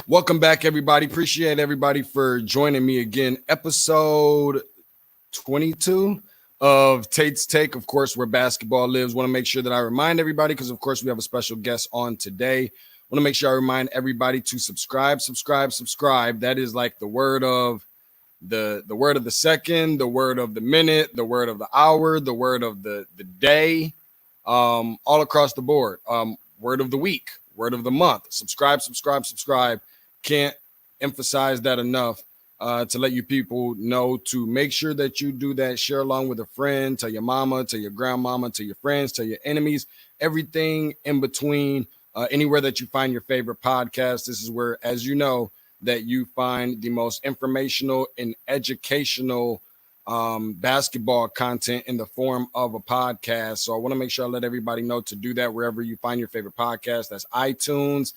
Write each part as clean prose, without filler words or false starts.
Welcome back, everybody. Appreciate everybody for joining me again. Episode 22 of Tate's Take, of course, where basketball lives. Want to make sure that I remind everybody, because of course we have a special guest on today. Want to make sure I remind everybody to subscribe. That is like the word of the word of the second, the word of the minute, the word of the hour, the word of the day, all across the board. Word of the week, word of the month. Subscribe. Can't emphasize that enough to let you people know to make sure that you do that. Share along with a friend, tell your mama, tell your grandmama, tell your friends, tell your enemies, everything in between, anywhere that you find your favorite podcast. This is where, as you know, that you find the most informational and educational basketball content in the form of a podcast. So I want to make sure I let everybody know to do that wherever you find your favorite podcast. That's iTunes,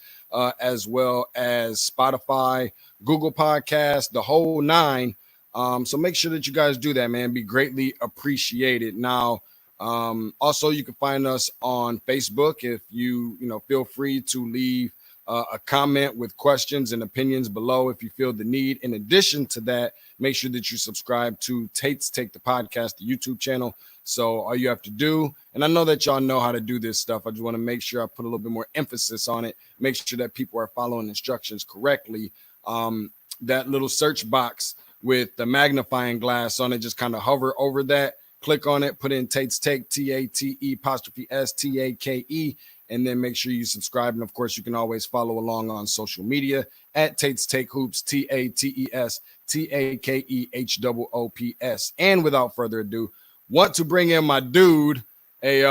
as well as Spotify, Google Podcasts, the whole nine. So make sure that you guys do that, man. Be greatly appreciated. Now, also you can find us on Facebook. If you feel free to leave a comment with questions and opinions below if you feel the need. In addition to that, make sure that you subscribe to Tate's Take the Podcast, the YouTube channel. So all you have to do, and I know that y'all know how to do this stuff, I just want to make sure I put a little bit more emphasis on it, make sure that people are following instructions correctly. That little search box with the magnifying glass on it, just kind of hover over that, click on it, put in Tate's Take, TATE''STAKE, and then make sure you subscribe. And of course, you can always follow along on social media at Tate's Take Hoops, TATESTAKEHOOPS. And without further ado, want to bring in my dude, a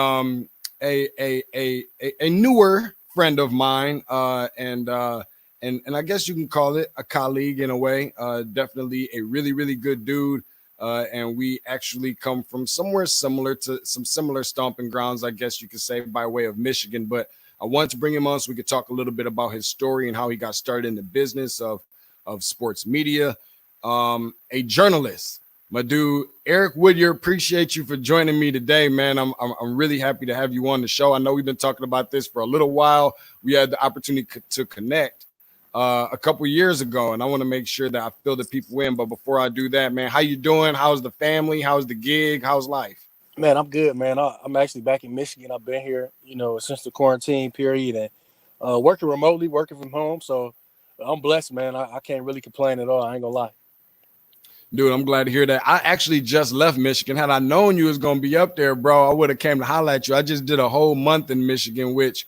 newer friend of mine, and I guess you can call it a colleague in a way. Definitely a really, really good dude. And we actually come from somewhere similar to some similar stomping grounds, I guess you could say, by way of Michigan. But I wanted to bring him on so we could talk a little bit about his story and how he got started in the business of sports media. A journalist, my dude, Eric Woodyard. Appreciate you for joining me today, man. I'm really happy to have you on the show. I know we've been talking about this for a little while. We had the opportunity to connect a couple years ago, and I want to make sure that I fill the people in. But before I do that, man, how you doing? How's the family? How's the gig? How's life? Man, I'm good, man. I'm actually back in Michigan. I've been here, since the quarantine period, and working remotely, working from home. So I'm blessed, man. I can't really complain at all. I ain't gonna lie. Dude, I'm glad to hear that. I actually just left Michigan. Had I known you was gonna be up there, bro, I would have came to holler at you. I just did a whole month in Michigan, which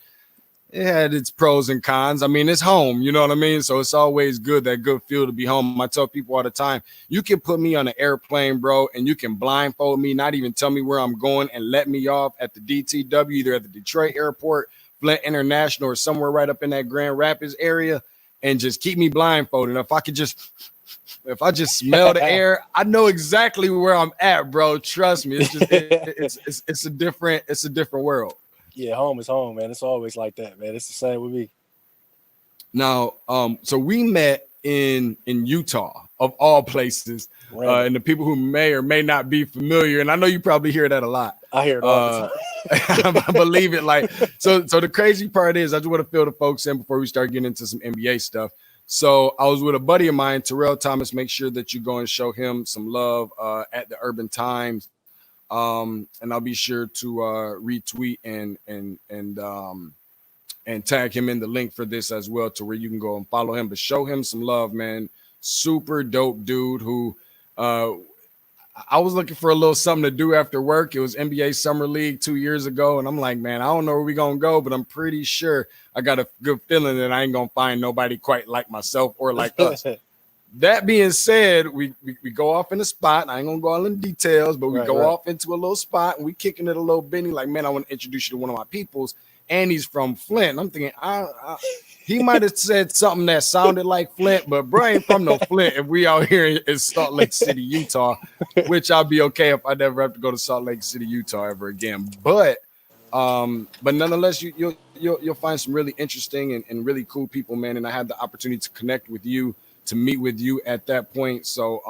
it had its pros and cons. I mean, it's home, you know what I mean? So it's always good, that good feel to be home. I tell people all the time, you can put me on an airplane, bro, and you can blindfold me, not even tell me where I'm going, and let me off at the DTW, either at the Detroit airport, Flint International, or somewhere right up in that Grand Rapids area, and just keep me blindfolded. If I smell the air, I know exactly where I'm at, bro. Trust me. It's just it's a different world. Yeah, home is home, man. It's always like that, man. It's the same with me. Now, so we met in Utah, of all places, right. And the people who may or may not be familiar, and I know you probably hear that a lot. I hear it all the time. I believe it. So the crazy part is, I just want to fill the folks in before we start getting into some NBA stuff. So I was with a buddy of mine, Terrell Thomas. Make sure that you go and show him some love at the Urban Times. And I'll be sure to retweet and tag him in the link for this as well, to where you can go and follow him. But show him some love, man. Super dope dude who I was looking for a little something to do after work. It was NBA Summer League 2 years ago. And I'm like, man, I don't know where we're going to go, but I'm pretty sure I got a good feeling that I ain't going to find nobody quite like myself or like us. That being said, we go off in a spot. I ain't gonna go all in details, but we go off into a little spot and we kicking it a little Benny. Like, man, I want to introduce you to one of my peoples, and he's from Flint. And I'm thinking, he might have said something that sounded like Flint, but bro ain't from no Flint. If we out here in Salt Lake City, Utah, which I'll be okay if I never have to go to Salt Lake City, Utah ever again. But nonetheless, you'll find some really interesting and really cool people, man. And I had the opportunity to connect with you, to meet with you at that point. So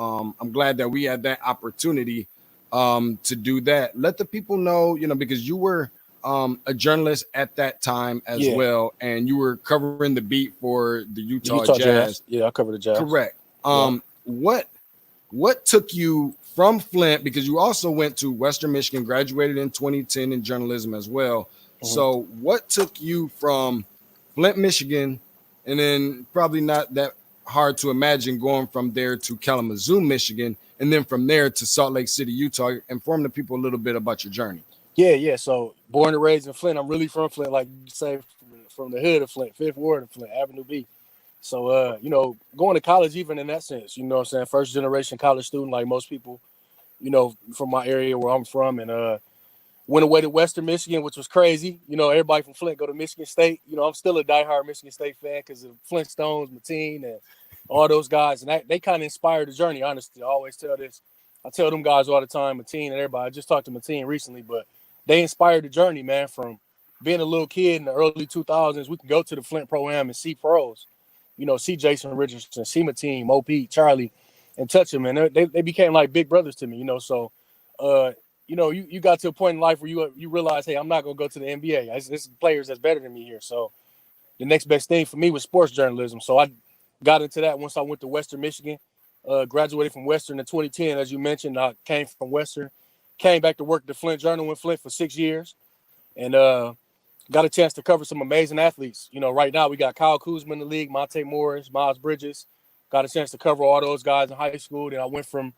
I'm glad that we had that opportunity to do that. Let the people know, because you were a journalist at that time as well, and you were covering the beat for the Utah Jazz. Yeah, I covered the Jazz. Correct. What took you from Flint, because you also went to Western Michigan, graduated in 2010 in journalism as well. So what took you from Flint, Michigan, and then probably not that hard to imagine going from there to Kalamazoo, Michigan, and then from there to Salt Lake City, Utah? Inform the people a little bit about your journey. Yeah. So born and raised in Flint. I'm really from Flint, like you say, from the hood of Flint, 5th Ward of Flint, Avenue B. So, going to college, even in that sense, you know what I'm saying? First generation college student, like most people, from my area where I'm from, and went away to Western Michigan, which was crazy. Everybody from Flint go to Michigan State. I'm still a diehard Michigan State fan because of Flintstones, Mateen, and all those guys. And they kind of inspired the journey, honestly. I always tell this. I tell them guys all the time, Mateen and everybody. I just talked to Mateen recently, but they inspired the journey, man, from being a little kid in the early 2000s. We can go to the Flint Pro-Am and see pros. See Jason Richardson, see Mateen, Mo Pete, Charlie, and touch them, and they became like big brothers to me, So, you got to a point in life where you realize, hey, I'm not gonna go to the NBA. It's players that's better than me here. So, the next best thing for me was sports journalism. So I got into that once I went to Western Michigan. Graduated from Western in 2010, as you mentioned. I came from Western, came back to work at the Flint Journal in Flint for 6 years, and got a chance to cover some amazing athletes. Right now we got Kyle Kuzma in the league, Monte Morris, Miles Bridges. Got a chance to cover all those guys in high school. Then I went from,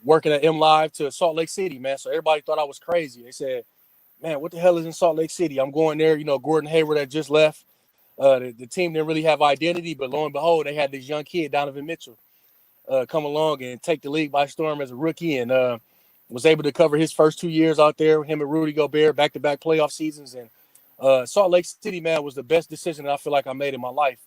working at M Live to Salt Lake City, man. So everybody thought I was crazy. They said, man, what the hell is in Salt Lake City? I'm going there. Gordon Hayward had just left. The team didn't really have identity, but lo and behold, they had this young kid, Donovan Mitchell, come along and take the league by storm as a rookie, and was able to cover his first 2 years out there, him and Rudy Gobert, back-to-back playoff seasons. And Salt Lake City, man, was the best decision that I feel like I made in my life.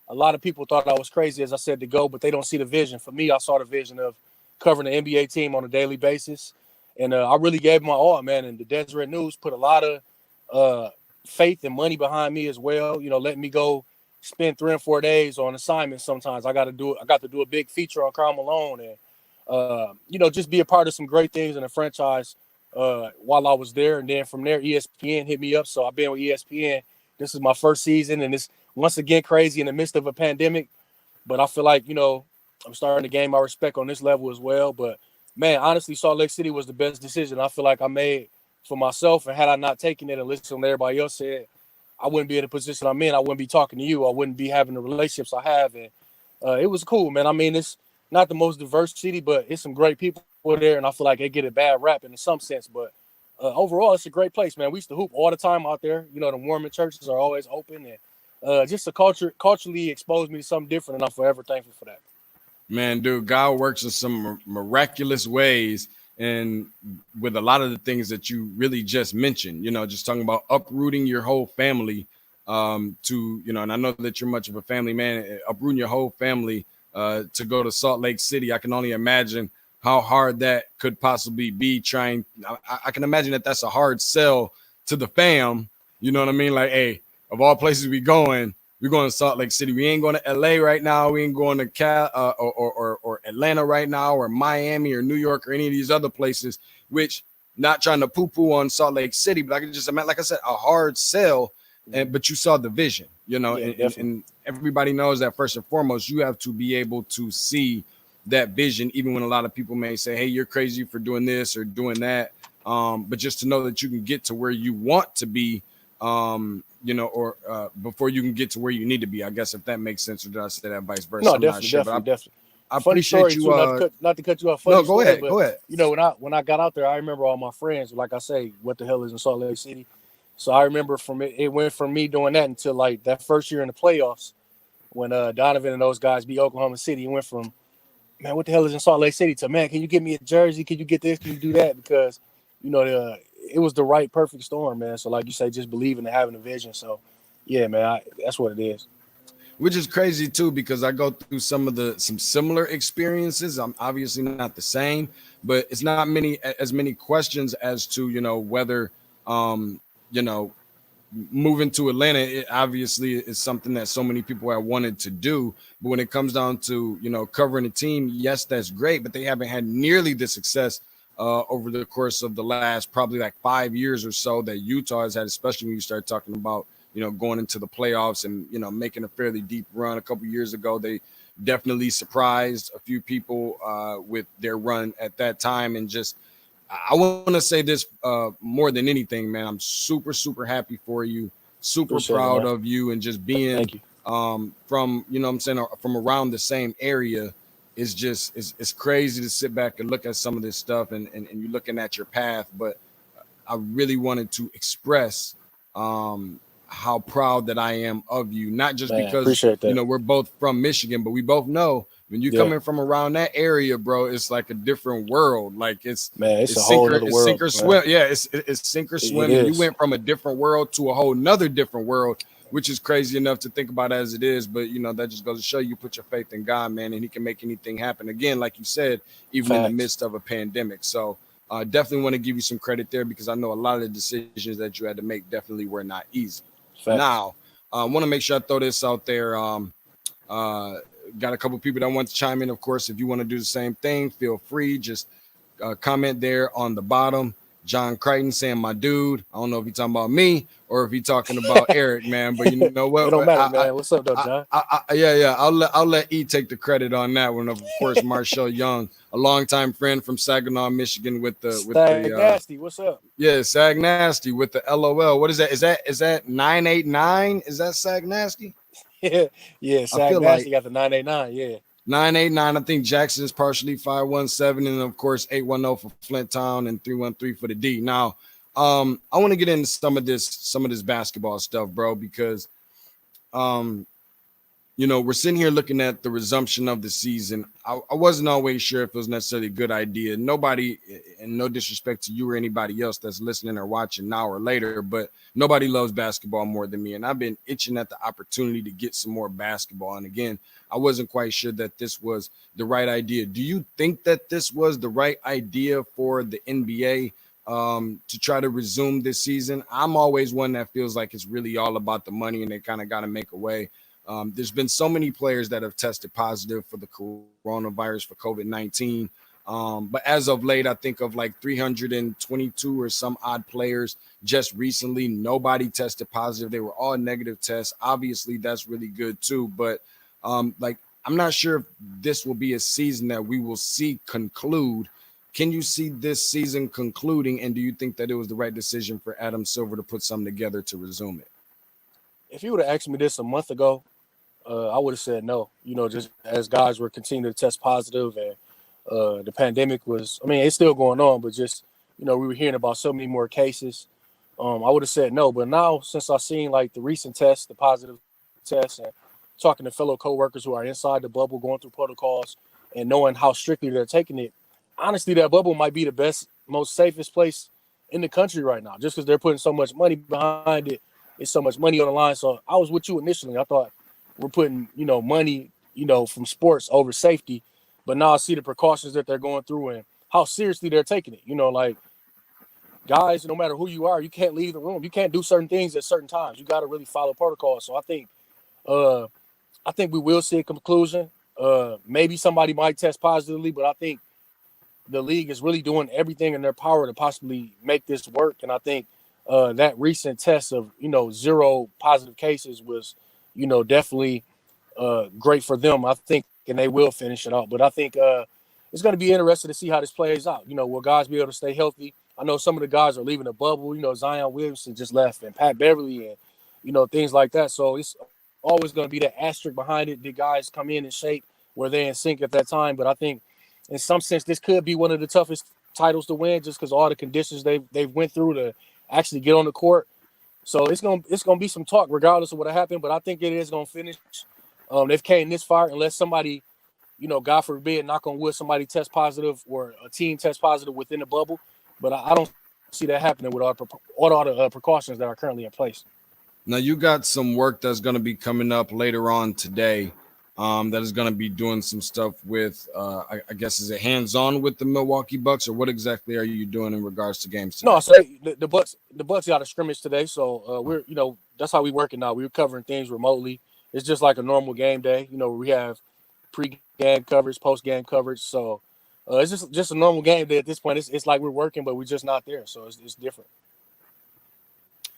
A lot of people thought I was crazy, as I said, to go, but they don't see the vision. For me, I saw the vision of covering the NBA team on a daily basis. And I really gave my all, man. And the Deseret News put a lot of faith and money behind me as well. Letting me go spend 3 or 4 days on assignments sometimes. I got to do a big feature on Karl Malone and, just be a part of some great things in the franchise while I was there. And then from there, ESPN hit me up. So I've been with ESPN. This is my first season, and it's once again crazy in the midst of a pandemic. But I feel like, I'm starting to gain my respect on this level as well. But, man, honestly, Salt Lake City was the best decision I feel like I made for myself. And had I not taken it and listened to what everybody else said, I wouldn't be in the position I'm in. I wouldn't be talking to you. I wouldn't be having the relationships I have. And it was cool, man. I mean, it's not the most diverse city, but it's some great people there, and I feel like they get a bad rap in some sense. But overall, it's a great place, man. We used to hoop all the time out there. The Mormon churches are always open, and just the culturally exposed me to something different, and I'm forever thankful for that. Man, dude, God works in some miraculous ways, and with a lot of the things that you really just mentioned, just talking about uprooting your whole family to, and I know that you're much of a family man, uprooting your whole family to go to Salt Lake City. I can only imagine how hard that could possibly be. I can imagine that that's a hard sell to the fam. You know what I mean? Like, hey, of all places we're going to Salt Lake City. We ain't going to LA right now. We ain't going to or Atlanta right now, or Miami or New York or any of these other places, which, not trying to poo-poo on Salt Lake City, but I can just imagine, like I said, a hard sell. But you saw the vision, and everybody knows that first and foremost, you have to be able to see that vision, even when a lot of people may say, hey, you're crazy for doing this or doing that. But just to know that you can get to where you want to be, before you can get to where you need to be, I guess, if that makes sense, or did I say that vice versa? No, definitely. I appreciate you. Not to cut you off. Funny no, go story, ahead. But, go ahead. When I got out there, I remember all my friends, like I say, what the hell is in Salt Lake City? So I remember it went from me doing that until like that first year in the playoffs when Donovan and those guys beat Oklahoma City. It went from, man, what the hell is in Salt Lake City to, man, can you get me a jersey? Can you get this? Can you do that? Because, it was the right perfect storm, man. So like you say, just believing and having a vision. So, yeah, man, that's what it is. Which is crazy too, because I go through some similar experiences. I'm obviously not the same, but it's not as many questions as to, whether, moving to Atlanta, it obviously is something that so many people have wanted to do. But when it comes down to, covering a team, yes, that's great, but they haven't had nearly the success over the course of the last probably like 5 years or so that Utah has had, especially when you start talking about, going into the playoffs and, making a fairly deep run. A couple years ago, they definitely surprised a few people with their run at that time. And just, I want to say this more than anything, man, I'm super, super happy for you, super proud of you, and just being from, I'm saying, from around the same area. It's just, it's crazy to sit back and look at some of this stuff and you're looking at your path. But I really wanted to express how proud that I am of you, not just because, we're both from Michigan, but we both know when you coming from around that area, bro, it's like a different world. Like it's a whole other world. Sink or swim. Yeah, it's sink or swim. And you went from a different world to a whole nother different world, which is crazy enough to think about as it is. But, that just goes to show you put your faith in God, man, and he can make anything happen. Again, like you said, even in the midst of a pandemic. So definitely want to give you some credit there because I know a lot of the decisions that you had to make definitely were not easy. Now, I want to make sure I throw this out there. Got a couple people that want to chime in. Of course, if you want to do the same thing, feel free. Just comment there on the bottom. John Crichton saying, my dude. I don't know if he's talking about me or if he's talking about Eric, man. But you know what? It don't matter, man. What's up, though, John? Yeah. I'll let E take the credit on that one. Of course, Marshall Young, a longtime friend from Saginaw, Michigan, with the Nasty. What's up? Yeah, Sag Nasty with the LOL. What is that? Is that 989? Is that Sag Nasty? Yeah. Sag Nasty got the 989. Yeah. 989. I think Jackson is partially 517, and of course 810 for Flint Town and 313 for the D. Now, I want to get into some of this basketball stuff, bro, because we're sitting here looking at the resumption of the season. I wasn't always sure if it was necessarily a good idea. Nobody, and no disrespect to you or anybody else that's listening or watching now or later, but nobody loves basketball more than me. And I've been itching at the opportunity to get some more basketball. And again, I wasn't quite sure that this was the right idea. Do you think that this was the right idea for the NBA to try to resume this season? I'm always one that feels like it's really all about the money and they kind of got to make a way. There's been so many players that have tested positive for the coronavirus, for COVID-19. But as of late, I think of like 322 or some odd players just recently. Nobody tested positive. They were all negative tests. Obviously, that's really good too. But I'm not sure if this will be a season that we will see conclude. Can you see this season concluding? And do you think that it was the right decision for Adam Silver to put something together to resume it? If you would have asked me this a month ago, I would have said no. Just as guys were continuing to test positive and the pandemic was, it's still going on, but just, we were hearing about so many more cases. I would have said no. But now, since I've seen like the recent tests, the positive tests, and talking to fellow coworkers who are inside the bubble, going through protocols and knowing how strictly they're taking it, honestly, that bubble might be the best, most safest place in the country right now, just because they're putting so much money behind it. It's so much money on the line. So I was with you initially. I thought we're putting, money, from sports over safety. But now I see the precautions that they're going through and how seriously they're taking it. Like guys, no matter who you are, you can't leave the room. You can't do certain things at certain times. You got to really follow protocol. So I think we will see a conclusion. Maybe somebody might test positively, but I think the league is really doing everything in their power to possibly make this work. And I think that recent test of, 0 positive cases was, definitely great for them, I think, and they will finish it out. But I think it's going to be interesting to see how this plays out. Will guys be able to stay healthy? I know some of the guys are leaving the bubble. Zion Williamson just left and Pat Beverly and, things like that. So it's always going to be that asterisk behind it. Did guys come in shape? Were they in sync at that time? But I think in some sense, this could be one of the toughest titles to win just because all the conditions they've went through to actually get on the court. So it's gonna be some talk regardless of what happened, but I think it is gonna finish. They've came this far unless somebody, God forbid, knock on wood, somebody test positive or a team test positive within the bubble. But I don't see that happening with all the precautions that are currently in place. Now you got some work that's going to be coming up later on today. That is going to be doing some stuff with, I guess, is it hands-on with the Milwaukee Bucks, or what exactly are you doing in regards to games today? No, so the Bucks got a scrimmage today, so we're, that's how we working now. We're covering things remotely. It's just like a normal game day. We have pre-game coverage, post-game coverage. So It's just a normal game day at this point. It's like we're working, but we're just not there. So it's different.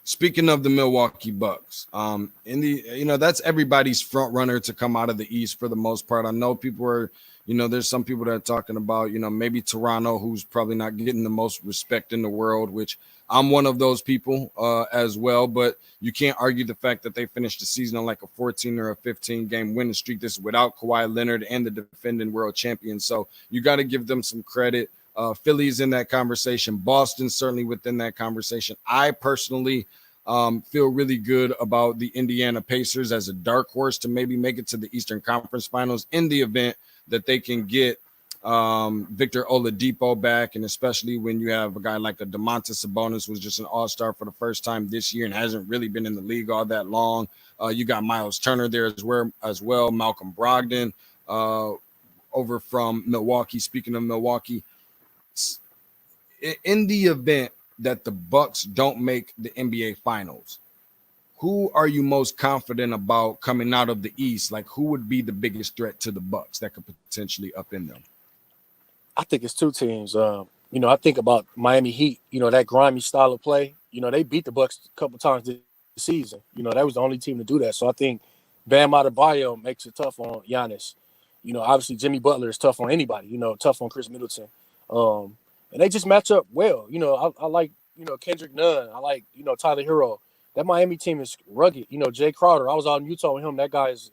Speaking of the Milwaukee Bucks, that's everybody's front runner to come out of the East for the most part. I know people are, there's some people that are talking about, maybe Toronto, who's probably not getting the most respect in the world, which I'm one of those people as well. But you can't argue the fact that they finished the season on like a 14 or a 15 game winning streak. This is without Kawhi Leonard and the defending world champion. So you got to give them some credit. Philly's in that conversation. Boston's certainly within that conversation. I personally feel really good about the Indiana Pacers as a dark horse to maybe make it to the Eastern Conference Finals in the event that they can get Victor Oladipo back, and especially when you have a guy like a Domantas Sabonis, who's just an all-star for the first time this year and hasn't really been in the league all that long. You got Miles Turner there as well, Malcolm Brogdon over from Milwaukee. Speaking of Milwaukee, in the event that the Bucks don't make the NBA Finals, who are you most confident about coming out of the East? Like, who would be the biggest threat to the Bucks that could potentially upend them? I think it's two teams. I think about Miami Heat. That grimy style of play. They beat the Bucks a couple times this season. That was the only team to do that. So I think Bam Adebayo makes it tough on Giannis. Obviously Jimmy Butler is tough on anybody. Tough on Chris Middleton. And they just match up well. I like, Kendrick Nunn. I like, Tyler Hero. That Miami team is rugged. Jay Crowder. I was out in Utah with him. That guy is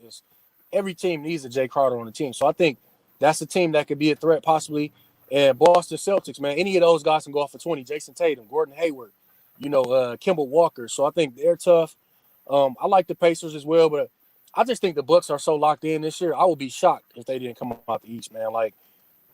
every team needs a Jay Crowder on the team. So I think that's a team that could be a threat possibly. And Boston Celtics, man, any of those guys can go off for 20. Jason Tatum, Gordon Hayward, Kemba Walker. So I think they're tough. I like the Pacers as well, but I just think the Bucks are so locked in this year. I would be shocked if they didn't come out the East, man. Like,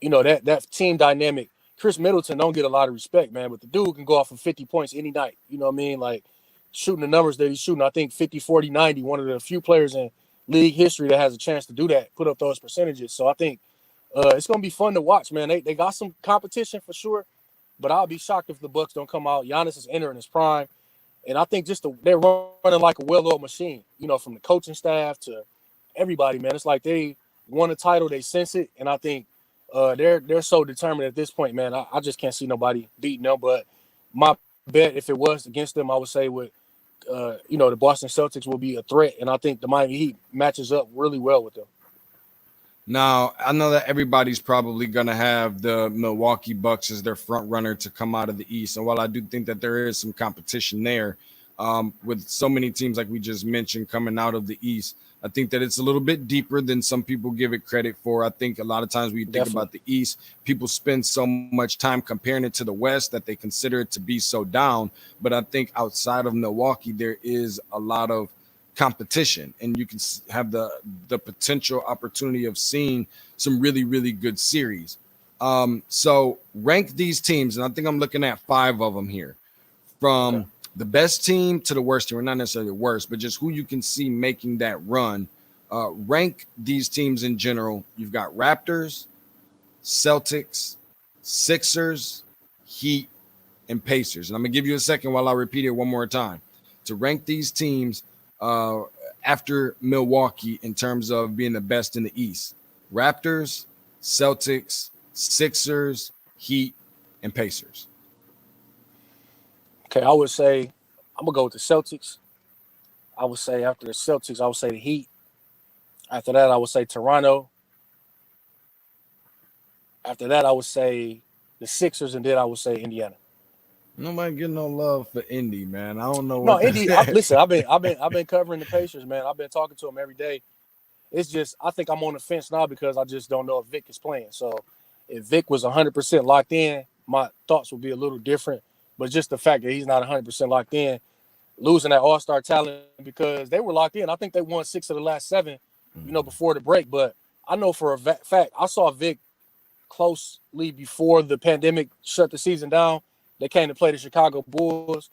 that team dynamic. Chris Middleton don't get a lot of respect, man, but the dude can go off for 50 points any night. You know what I mean? Like, shooting the numbers that he's shooting, I think 50, 40, 90, one of the few players in league history that has a chance to do that, put up those percentages. So I think it's going to be fun to watch, man. They got some competition for sure, but I'll be shocked if the Bucks don't come out. Giannis is entering his prime, and I think they're running like a well-oiled machine, from the coaching staff to everybody, man. It's like they won a title, they sense it, and I think they're so determined at this point, man. I just can't see nobody beating them. But my bet, if it was against them, I would say the Boston Celtics will be a threat, and I think the Miami Heat matches up really well with them. Now, I know that everybody's probably going to have the Milwaukee Bucks as their front runner to come out of the East. And while I do think that there is some competition there with so many teams like we just mentioned coming out of the East, I think that it's a little bit deeper than some people give it credit for. I think a lot of times when you think about the East, people spend so much time comparing it to the West that they consider it to be so down. But I think outside of Milwaukee, there is a lot of competition, and you can have the potential opportunity of seeing some really, really good series. So rank these teams, and I think I'm looking at 5 of them here, from the best team to the worst team, or not necessarily the worst, but just who you can see making that run. Rank these teams in general. You've got Raptors, Celtics, Sixers, Heat, and Pacers. And I'm going to give you a second while I repeat it one more time. To rank these teams after Milwaukee in terms of being the best in the East: Raptors, Celtics, Sixers, Heat, and Pacers. Okay, I would say I'm going to go with the Celtics. I would say after the Celtics, I would say the Heat. After that, I would say Toronto. After that, I would say the Sixers, and then I would say Indiana. Nobody getting no love for Indy, man. I don't know. No, Indy. Listen, I've been covering the Pacers, man. I've been talking to them every day. It's just I think I'm on the fence now because I just don't know if Vic is playing. So if Vic was 100% locked in, my thoughts would be a little different. But just the fact that he's not 100% locked in, losing that all-star talent because they were locked in. I think they won 6 of the last 7, before the break. But I know for a fact I saw Vic closely before the pandemic shut the season down. They came to play the Chicago Bulls.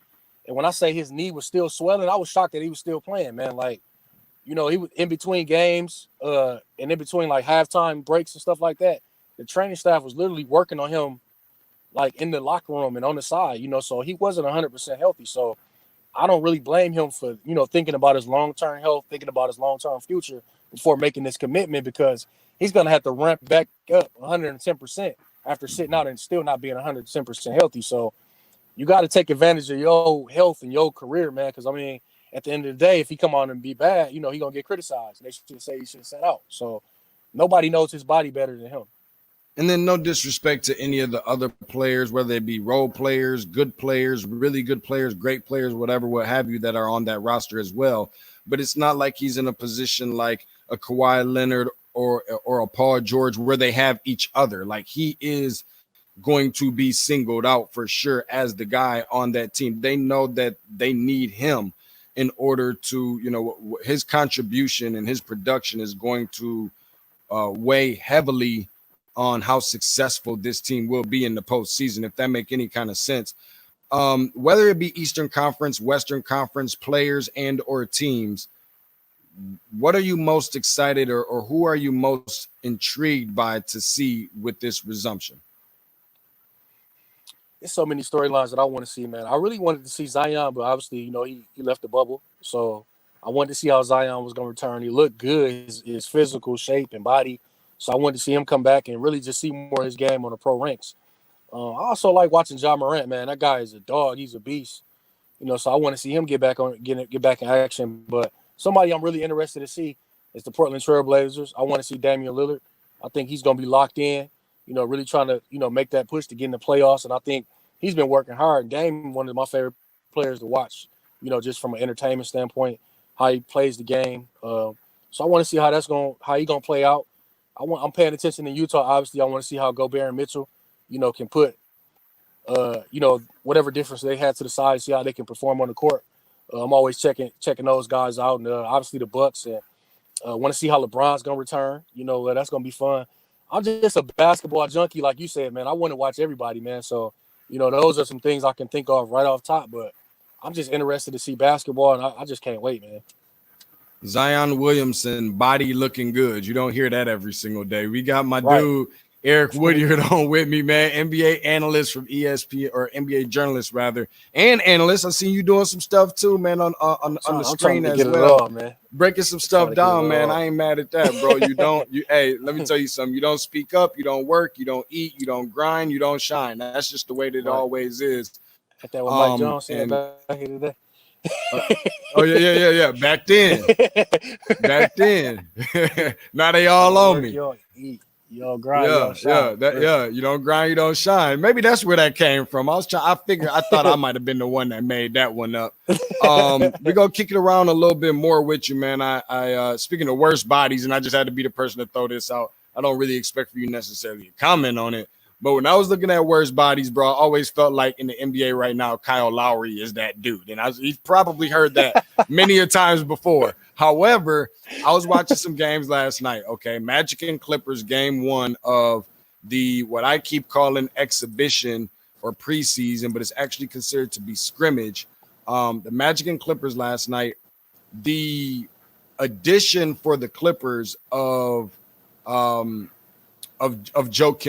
And when I say his knee was still swelling, I was shocked that he was still playing, man. Like, he was in between games and in between, like, halftime breaks and stuff like that. The training staff was literally working on him, like, in the locker room and on the side, so he wasn't 100% healthy. So I don't really blame him for, thinking about his long-term health, thinking about his long-term future before making this commitment because he's going to have to ramp back up 110%. after sitting out and still not being 110% healthy. So you got to take advantage of your health and your career, man. Because, I mean, at the end of the day, if he come on and be bad, you know, he going to get criticized. They should say he should have sat out. So nobody knows his body better than him. And then no disrespect to any of the other players, whether they be role players, good players, really good players, great players, whatever, what have you, that are on that roster as well. But it's not like he's in a position like a Kawhi Leonard or a Paul George where they have each other. Like, he is going to be singled out for sure as the guy on that team. They know that they need him in order to, you know, his contribution and his production is going to weigh heavily on how successful this team will be in the postseason, if that make any kind of sense. Whether it be Eastern Conference, Western Conference players and or teams, what are you most excited or who are you most intrigued by to see with this resumption? There's so many storylines that I want to see, man. I really wanted to see Zion, but obviously, you know, he left the bubble. So I wanted to see how Zion was going to return. He looked good, his physical shape and body. So I wanted to see him come back and really just see more of his game on the pro ranks. I also like watching Ja Morant, man. That guy is a dog. He's a beast. You know, so I want to see him get back in action. But somebody I'm really interested to see is the Portland Trail Blazers. I want to see Damian Lillard. I think he's going to be locked in, you know, really trying to, you know, make that push to get in the playoffs. And I think he's been working hard. Dame, one of my favorite players to watch, you know, just from an entertainment standpoint, how he plays the game. So I want to see how he's going to play out. I'm paying attention in Utah. Obviously, I want to see how Gobert and Mitchell, you know, can put, you know, whatever difference they had to the side, see how they can perform on the court. I'm always checking those guys out, and obviously the Bucks. And want to see how LeBron's gonna return. You know, that's gonna be fun. I'm just a basketball junkie, like you said, man. I want to watch everybody, man. So, you know, those are some things I can think of right off top. But I'm just interested to see basketball, and I just can't wait, man. Zion Williamson, body looking good. You don't hear that every single day. We got my Right. dude Eric Woodyard on with me, man. NBA analyst from ESPN, or NBA journalist rather, and analyst. I seen you doing some stuff too, man, on the screen as well. Man. Breaking some stuff down, man. I ain't mad at that, bro. Hey, let me tell you something. You don't speak up, you don't work, you don't eat, you don't grind, you don't shine. That's just the way that it always is. Like that what Mike Jones said back in the day. Oh yeah. Back then. Now they all on me. You don't grind, you don't shine. You don't grind, you don't shine. Maybe that's where that came from. I thought I might have been the one that made that one up. We're gonna kick it around a little bit more with you, man. I speaking of worst bodies, and I just had to be the person to throw this out. I don't really expect for you necessarily to comment on it. But when I was looking at worst bodies, bro, I always felt like in the NBA right now, Kyle Lowry is that dude. And he's probably heard that many a times before. However, I was watching some games last night, okay? Magic and Clippers game one of the what I keep calling exhibition or preseason, but it's actually considered to be scrimmage. The Magic and Clippers last night, the addition for the Clippers of Joakim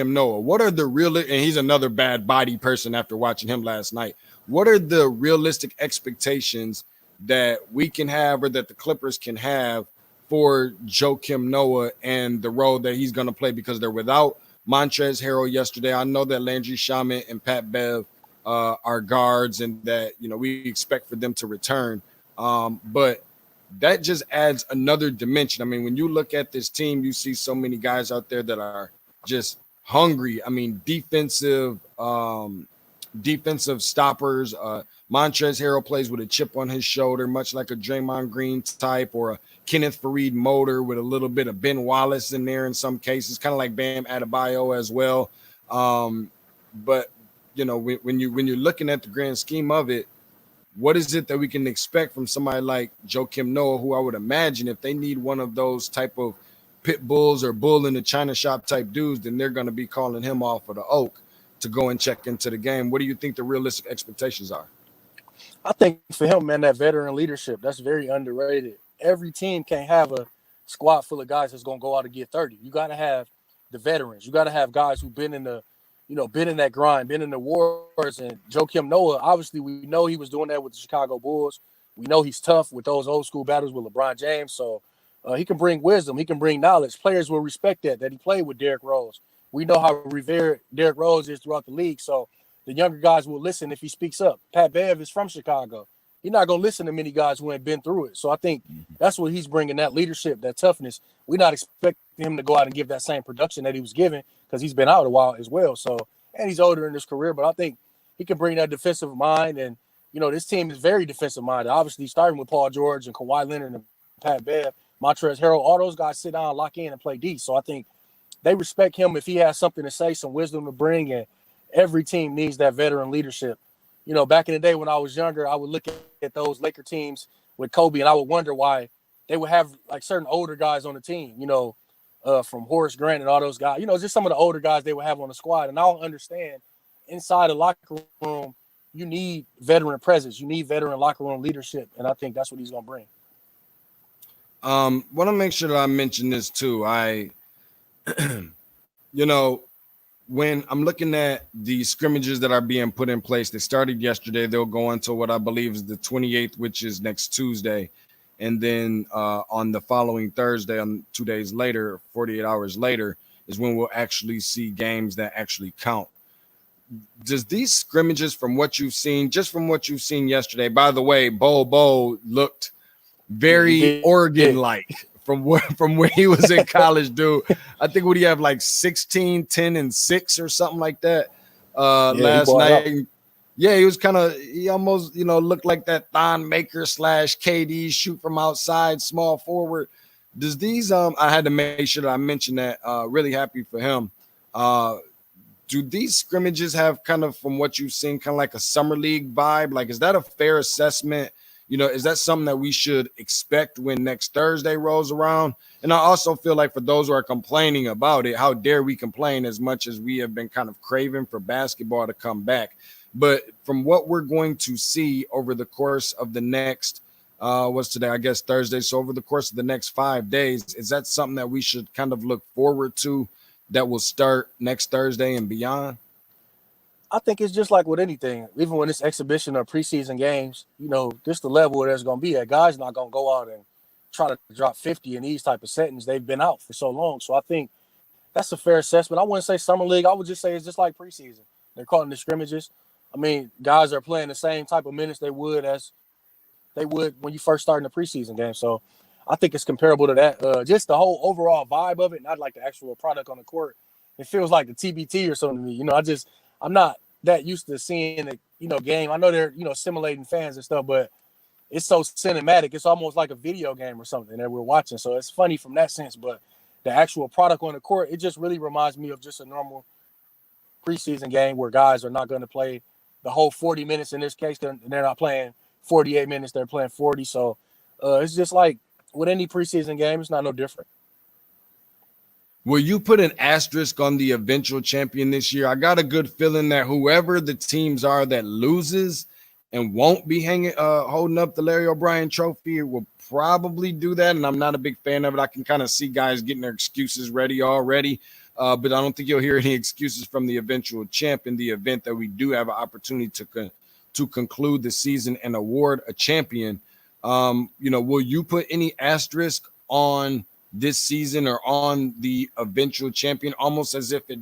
Noah. What are the real, and he's another bad body person after watching him last night. What are the realistic expectations that we can have or that the Clippers can have for Joakim Noah and the role that he's going to play, because they're without Montrezl Harrell yesterday. I know that Landry Shamet and Pat Bev are guards and that, you know, we expect for them to return. But that just adds another dimension. I mean, when you look at this team, you see so many guys out there that are just hungry. I mean, defensive stoppers. Montrezl Harrell plays with a chip on his shoulder, much like a Draymond Green type or a Kenneth Faried motor with a little bit of Ben Wallace in there in some cases, kind of like Bam Adebayo as well. But, you know, when you're looking at the grand scheme of it, what is it that we can expect from somebody like Joakim Noah, who I would imagine if they need one of those type of pit bulls or bull in the China shop type dudes, then they're going to be calling him off of the oak to go and check into the game. What do you think the realistic expectations are? I think for him, man, that veteran leadership, that's very underrated. Every team can't have a squad full of guys that's going to go out and get 30. You got to have the veterans. You got to have guys who've been in that grind, been in the wars. And Joakim Noah, obviously, we know he was doing that with the Chicago Bulls. We know he's tough with those old school battles with LeBron James. So he can bring wisdom. He can bring knowledge. Players will respect that he played with Derrick Rose, we know how revered Derrick Rose is throughout the league. So the younger guys will listen if he speaks up. Pat Bev is from Chicago. You're not going to listen to many guys who ain't been through it. So I think that's what he's bringing, that leadership, that toughness. We're not expecting him to go out and give that same production that he was giving because he's been out a while as well. So, and he's older in his career, but I think he can bring that defensive mind. And, this team is very defensive minded. Obviously, starting with Paul George and Kawhi Leonard and Pat Bev, Montrezl Harrell, all those guys sit down, lock in, and play D. So I think they respect him if he has something to say, some wisdom to bring. And every team needs that veteran leadership. Back in the day when I was younger, I would look at those Laker teams with Kobe, and I would wonder why they would have like certain older guys on the team, from Horace Grant and all those guys, just some of the older guys they would have on the squad. And I don't understand, inside the locker room, you need veteran presence. You need veteran locker room leadership. And I think that's what he's going to bring. Want to make sure that I mention this too. When I'm looking at the scrimmages that are being put in place, they started yesterday. They'll go until what I believe is the 28th, which is next Tuesday. And then on the following Thursday, on 2 days later, 48 hours later, is when we'll actually see games that actually count. Does these scrimmages, from what you've seen, just from what you've seen yesterday, by the way, Bo looked very Oregon-like. From where he was in college, dude. I think would he have like 16, 10, and 6 or something like that last night. Yeah, he almost looked like that Thon Maker / KD shoot from outside, small forward. Does these I had to make sure that I mentioned that. Really happy for him. Do these scrimmages have kind of, from what you've seen, kind of like a summer league vibe? Like, is that a fair assessment? Is that something that we should expect when next Thursday rolls around? And I also feel like for those who are complaining about it, how dare we complain as much as we have been kind of craving for basketball to come back. But from what we're going to see over the course of the next, what's today? I guess Thursday. So over the course of the next 5 days, is that something that we should kind of look forward to that will start next Thursday and beyond? I think it's just like with anything, even when it's exhibition or preseason games, just the level where there's going to be at. Guys not going to go out and try to drop 50 in these type of settings. They've been out for so long. So I think that's a fair assessment. I wouldn't say summer league. I would just say it's just like preseason. They're calling the scrimmages. I mean, guys are playing the same type of minutes they would when you first start in the preseason game. So I think it's comparable to that. Just the whole overall vibe of it, not like the actual product on the court. It feels like the TBT or something to me. I'm not that used to seeing the game. I know they're simulating fans and stuff, but it's so cinematic. It's almost like a video game or something that we're watching. So it's funny from that sense. But the actual product on the court, it just really reminds me of just a normal preseason game where guys are not going to play the whole 40 minutes. In this case, they're not playing 48 minutes. They're playing 40. So it's just like with any preseason game, it's not no different. Will you put an asterisk on the eventual champion this year? I got a good feeling that whoever the teams are that loses and won't be holding up the Larry O'Brien trophy will probably do that, and I'm not a big fan of it. I can kind of see guys getting their excuses ready already, but I don't think you'll hear any excuses from the eventual champ in the event that we do have an opportunity to conclude the season and award a champion. Will you put any asterisk on this season or on the eventual champion, almost as if it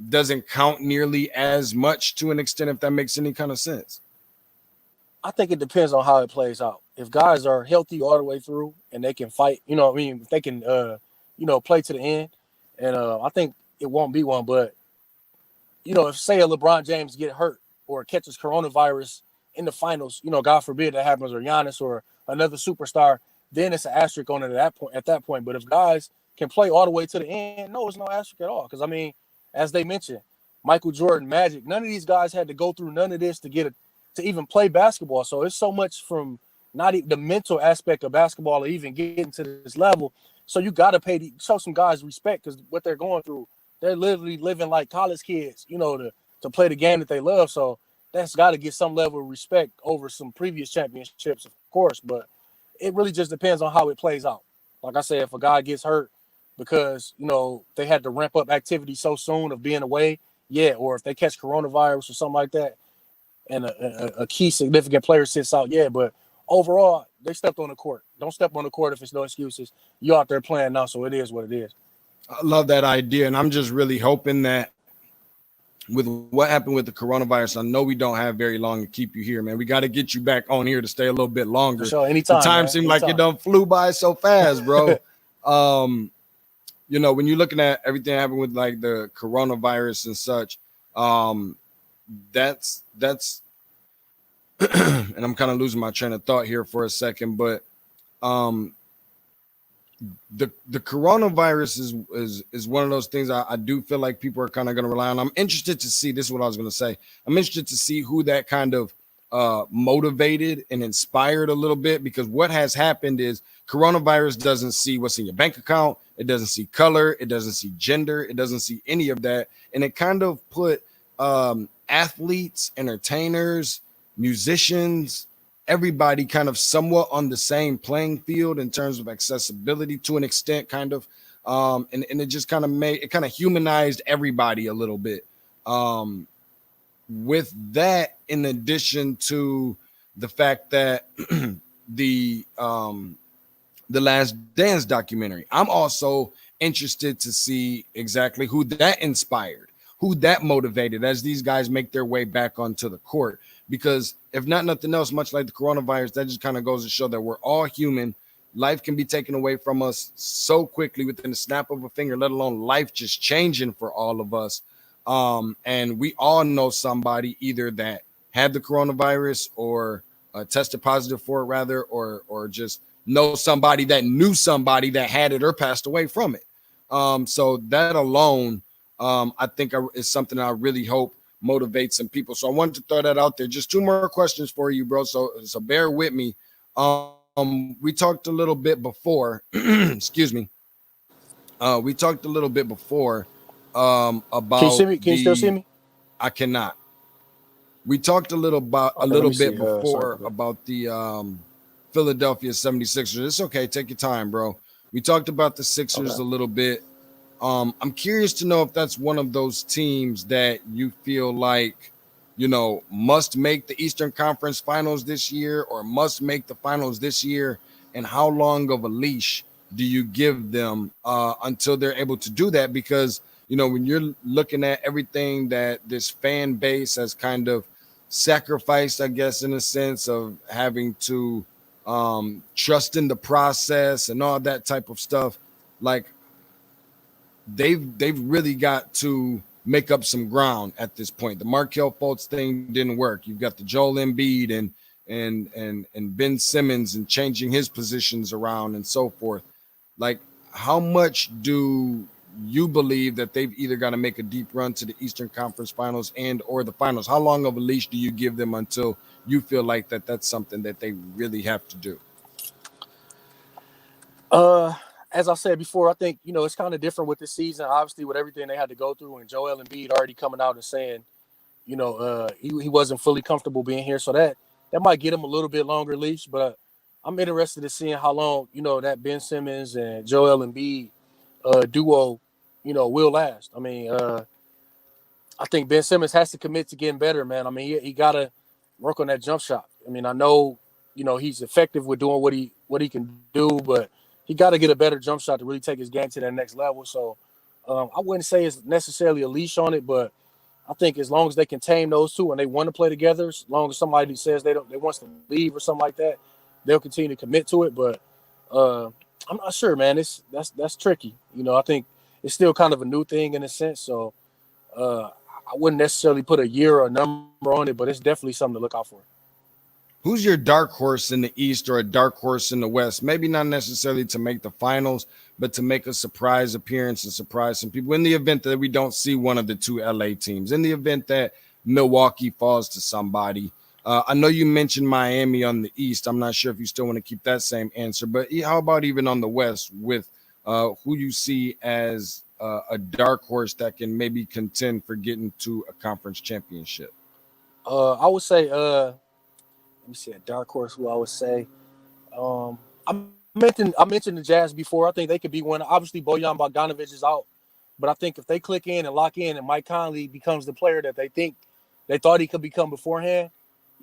doesn't count nearly as much to an extent, if that makes any kind of sense? I think it depends on how it plays out. If guys are healthy all the way through and they can fight, if they can, play to the end, and I think it won't be one. But, if say a LeBron James get hurt or catches coronavirus in the finals, God forbid that happens, or Giannis or another superstar, then it's an asterisk on it at that point. But if guys can play all the way to the end, no, it's no asterisk at all. Because, as they mentioned, Michael Jordan, Magic, none of these guys had to go through none of this to even play basketball. So it's so much from not even the mental aspect of basketball or even getting to this level. So you got to show some guys respect because what they're going through, they're literally living like college kids, to play the game that they love. So that's got to get some level of respect over some previous championships, of course. But it really just depends on how it plays out. Like I said, if a guy gets hurt because, they had to ramp up activity so soon of being away, yeah, or if they catch coronavirus or something like that, and a key significant player sits out, yeah, but overall, they stepped on the court. Don't step on the court if it's no excuses. You out there playing now, so it is what it is. I love that idea, and I'm just really hoping that with what happened with the coronavirus, I know we don't have very long to keep you here, man. We got to get you back on here to stay a little bit For longer. sure. The Anytime, time man. seemed like it Anytime. done flew by so fast, bro. um, when you're looking at everything happened with like the coronavirus and such, um, that's and I'm kind of losing my train of thought here for a second, but um the coronavirus is one of those things I do feel like people are kind of going to rely on. I'm interested to see, this is what I was going to say. I'm interested to see who that kind of motivated and inspired a little bit, because what has happened is coronavirus doesn't see what's in your bank account. It doesn't see color. It doesn't see gender. It doesn't see any of that. And it kind of put athletes, entertainers, musicians, everybody kind of somewhat on the same playing field in terms of accessibility to an extent, kind of. And it just kind of humanized everybody a little bit. With that, in addition to the fact that the Last Dance documentary, I'm also interested to see exactly who that inspired, who that motivated as these guys make their way back onto the court. Because if nothing else, much like the coronavirus, that just kind of goes to show that we're all human. Life can be taken away from us so quickly within the snap of a finger, let alone life just changing for all of us. And we all know somebody either that had the coronavirus or tested positive for it, rather, or just know somebody that knew somebody that had it or passed away from it. So that alone, I think is something I really hope motivates some people. So I wanted to throw that out there. Just two more questions for you, bro. So bear with me. We talked a little bit before. Excuse me. We talked a little bit before Can you see about me? Can you still see me? I cannot. We talked a little Okay, let me bit see. before Sorry. about the Philadelphia 76ers. It's okay. Take your time, bro. We talked about the Sixers a little bit. I'm curious to know if that's one of those teams that you feel like, must make the Eastern Conference Finals this year or must make the finals this year, and how long of a leash do you give them until they're able to do that? Because, when you're looking at everything that this fan base has kind of sacrificed, I guess, in a sense of having to trust in the process and all that type of stuff, like, they've really got to make up some ground at this point. The Markelle Fultz thing didn't work. You've got the Joel Embiid and Ben Simmons and changing his positions around and so forth. Like, how much do you believe that they've either got to make a deep run to the Eastern Conference Finals and or the finals? How long of a leash do you give them until you feel like that's something that they really have to do? As I said before, I think it's kind of different with this season. Obviously, with everything they had to go through, and Joel Embiid already coming out and saying, he wasn't fully comfortable being here, so that might get him a little bit longer leash. But I'm interested in seeing how long that Ben Simmons and Joel Embiid duo, will last. I mean, I think Ben Simmons has to commit to getting better, man. I mean, he got to work on that jump shot. I mean, I know, he's effective with doing what he can do, but he got to get a better jump shot to really take his game to that next level. So I wouldn't say it's necessarily a leash on it, but I think as long as they can tame those two and they want to play together, as long as somebody says they wants to leave or something like that, they'll continue to commit to it. But I'm not sure, man. That's tricky. I think it's still kind of a new thing in a sense. So I wouldn't necessarily put a year or a number on it, but it's definitely something to look out for. Who's your dark horse in the East or a dark horse in the West? Maybe not necessarily to make the finals, but to make a surprise appearance and surprise some people in the event that we don't see one of the two LA teams, in the event that Milwaukee falls to somebody. I know you mentioned Miami on the East. I'm not sure if you still want to keep that same answer, but how about even on the West with who you see as a dark horse that can maybe contend for getting to a conference championship? I would say, let me see, a dark horse. Who I would say, I mentioned the Jazz before. I think they could be one. Obviously, Bojan Bogdanovic is out, but I think if they click in and lock in, and Mike Conley becomes the player that they thought he could become beforehand,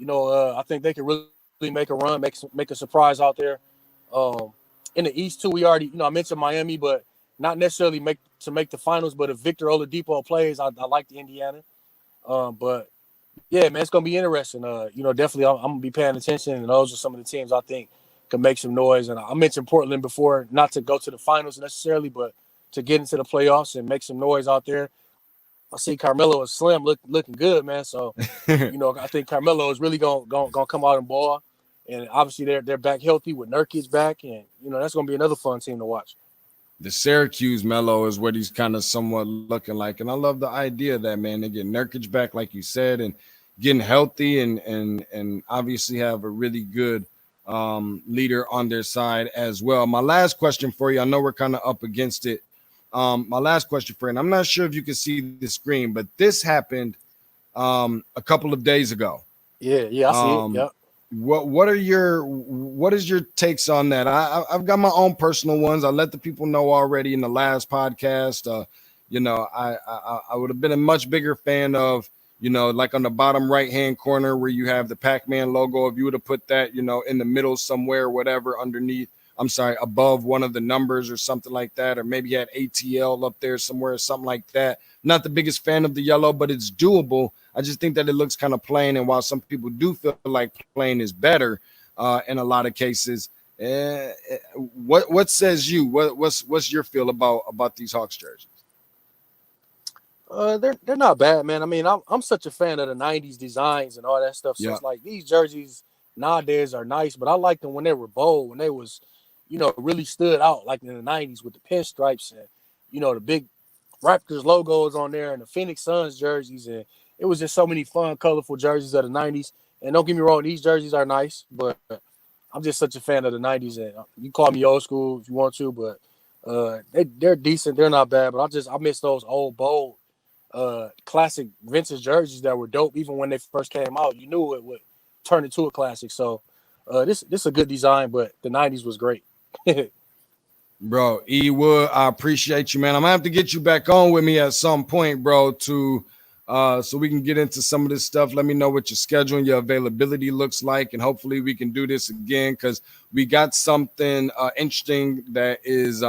I think they could really make a run, make a surprise out there. In the East too, we already, I mentioned Miami, but not necessarily make the finals, but if Victor Oladipo plays, I like the Indiana. But yeah, man, it's gonna be interesting. Definitely I'm gonna be paying attention, and those are some of the teams I think can make some noise. And I mentioned Portland before, not to go to the finals necessarily, but to get into the playoffs and make some noise out there. I see Carmelo and Slim looking good, man. So, I think Carmelo is really gonna come out and ball. And obviously they're back healthy with Nurkic back, and that's gonna be another fun team to watch. The Syracuse Melo is what he's kind of somewhat looking like. And I love the idea of that, man. They get Nurkic back, like you said, and getting healthy and obviously have a really good leader on their side as well. My last question for you, I know we're kind of up against it. My last question for you, and I'm not sure if you can see the screen, but this happened a couple of days ago. Yeah, I see it. Yep. What is your takes on that? I've got my own personal ones. I let the people know already in the last podcast. I would have been a much bigger fan of, like on the bottom right hand corner where you have the Pac-Man logo. If you would have put that, in the middle somewhere, whatever, above one of the numbers or something like that, or maybe you had ATL up there somewhere or something like that. Not the biggest fan of the yellow, but it's doable. I just think that it looks kind of plain. And while some people do feel like plain is better in a lot of cases, what says you? What's your feel about these Hawks jerseys? They're not bad, man. I mean, I'm such a fan of the '90s designs and all that stuff. So It's like these jerseys nowadays are nice, but I liked them when they were bold, when they was, really stood out, like in the '90s with the pinstripes and the big Raptors logos on there and the Phoenix Suns jerseys, and it was just so many fun, colorful jerseys of the '90s. And don't get me wrong, these jerseys are nice, but I'm just such a fan of the '90s. And you call me old school if you want to, but they're decent. They're not bad, but I miss those old bold, classic vintage jerseys that were dope. Even when they first came out, you knew it would turn into a classic. So this is a good design, but the '90s was great. Bro, E Wood, I appreciate you, man. I'm gonna have to get you back on with me at some point, bro, to so we can get into some of this stuff. Let me know what your schedule and your availability looks like, and hopefully we can do this again because we got something interesting that is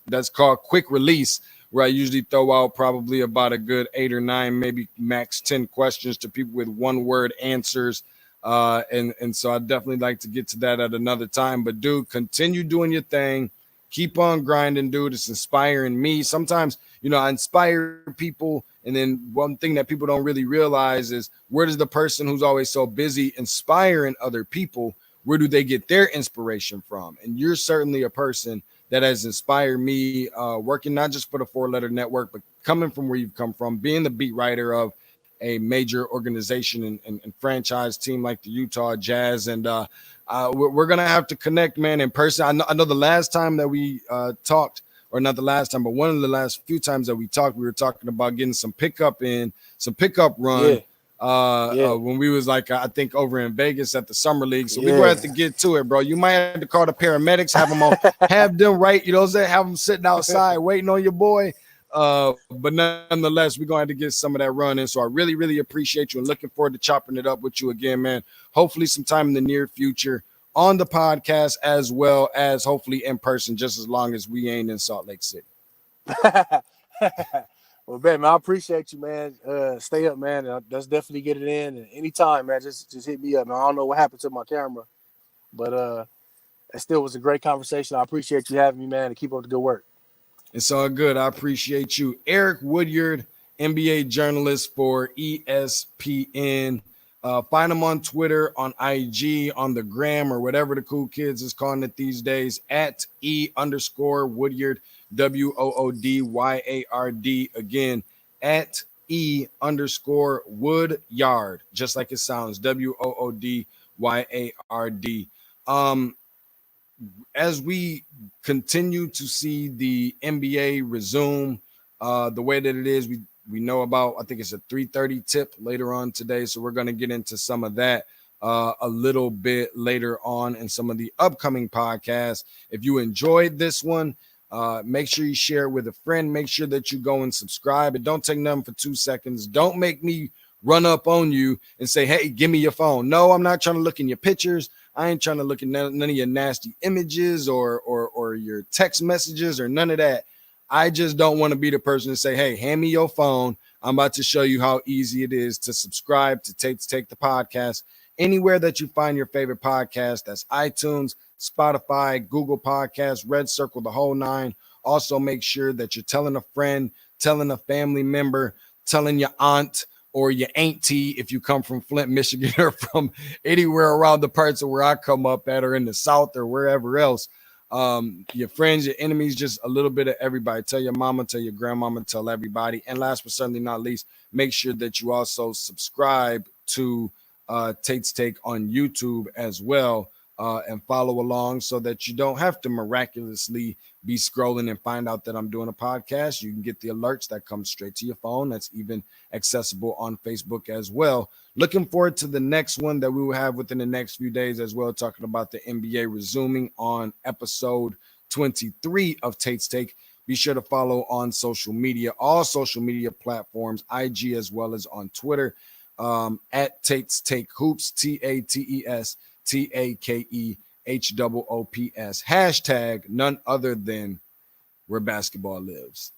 that's called quick release, where I usually throw out probably about a good 8 or 9, maybe max 10 questions to people with one-word answers. And so I'd definitely like to get to that at another time. But dude, continue doing your thing. Keep on grinding, dude. It's inspiring me. Sometimes, I inspire people. And then one thing that people don't really realize is, where does the person who's always so busy inspiring other people, where do they get their inspiration from? And you're certainly a person that has inspired me, working not just for the 4-letter network, but coming from where you've come from, being the beat writer of a major organization and franchise team like the Utah Jazz. And we're going to have to connect, man, in person. I know the last time that we talked, or not the last time, but one of the last few times that we talked, we were talking about getting some pickup run. When we was like, I think over in Vegas at the Summer League. So we're going to have to get to it, bro. You might have to call the paramedics, have them have them right, have them sitting outside waiting on your boy. But nonetheless, we're going to have to get some of that run in. So I really, really appreciate you and looking forward to chopping it up with you again, man. Hopefully sometime in the near future on the podcast, as well as hopefully in person, just as long as we ain't in Salt Lake City. Well, man, I appreciate you, man. Stay up, man. Let's definitely get it in. And anytime, man, just hit me up, man. I don't know what happened to my camera, but it still was a great conversation. I appreciate you having me, man, and keep up the good work. It's all good. I appreciate you. Eric Woodyard, NBA journalist for ESPN. Find him on Twitter, on IG, on the gram, or whatever the cool kids is calling it these days, at @E_Woodyard, WOODYARD. Again, at @E_Woodyard, just like it sounds, WOODYARD. As we continue to see the NBA resume the way that it is, we know about, I think it's a 3:30 tip later on today. So we're going to get into some of that a little bit later on in some of the upcoming podcasts. If you enjoyed this one, make sure you share it with a friend. Make sure that you go and subscribe. It don't take nothing for 2 seconds. Don't make me run up on you and say, hey, give me your phone. No, I'm not trying to look in your pictures. I ain't trying to look at none of your nasty images or your text messages or none of that. I just don't want to be the person to say, hey, hand me your phone. I'm about to show you how easy it is to subscribe to Tate's Take the podcast. Anywhere that you find your favorite podcast, that's iTunes, Spotify, Google Podcasts, Red Circle, the whole nine. Also, make sure that you're telling a friend, telling a family member, telling your aunt or your auntie if you come from Flint, Michigan, or from anywhere around the parts of where I come up at, or in the South or wherever else. Your friends, your enemies, just a little bit of everybody. Tell your mama, tell your grandmama, tell everybody. And last but certainly not least, make sure that you also subscribe to Tate's Take on YouTube as well, and follow along so that you don't have to miraculously be scrolling and find out that I'm doing a podcast. You can get the alerts that come straight to your phone. That's even accessible on Facebook as well. Looking forward to the next one that we will have within the next few days as well, talking about the NBA resuming on episode 23 of Tate's Take. Be sure to follow on social media, all social media platforms, IG as well as on Twitter, at Tate's Take Hoops, TATES TAKEHOOPS. Hashtag none other than where basketball lives.